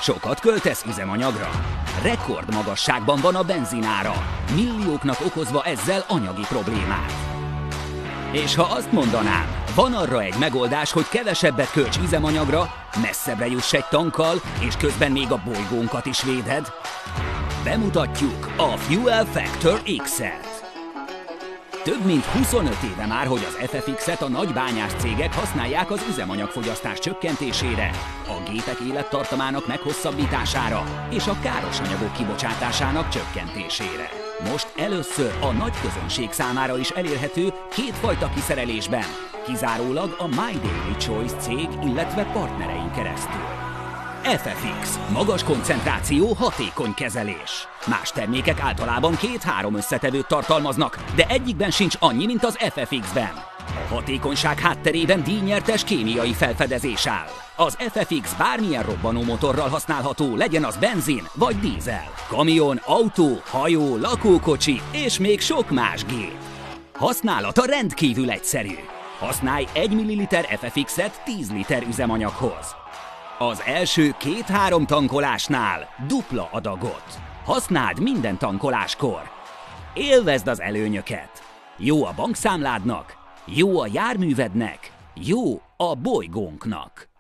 Sokat költesz üzemanyagra? Rekordmagasságban van a benzinára, millióknak okozva ezzel anyagi problémát. És ha azt mondanám, van arra egy megoldás, hogy kevesebbet költs üzemanyagra, messzebbre juss egy tankkal, és közben még a bolygónkat is véded? Bemutatjuk a Fuel Factor X-et. Több mint 25 éve már, hogy az FFX-et a nagy bányász cégek használják az üzemanyagfogyasztás csökkentésére, a gépek élettartamának meghosszabbítására és a káros anyagok kibocsátásának csökkentésére. Most először a nagy közönség számára is elérhető kétfajta kiszerelésben, kizárólag a My Daily Choice cég, illetve partnerein keresztül. FFX. Magas koncentráció, hatékony kezelés. Más termékek általában 2-3 összetevőt tartalmaznak, de egyikben sincs annyi, mint az FFX-ben. A hatékonyság hátterében díjnyertes kémiai felfedezés áll. Az FFX bármilyen robbanómotorral használható, legyen az benzin vagy dízel. Kamion, autó, hajó, lakókocsi és még sok más gép. Használata rendkívül egyszerű. Használj 1 ml FFX-et 10 liter üzemanyaghoz. Az első 2-3 tankolásnál dupla adagot. Használd minden tankoláskor. Élvezd az előnyöket. Jó a bankszámládnak, jó a járművednek, jó a bolygónknak.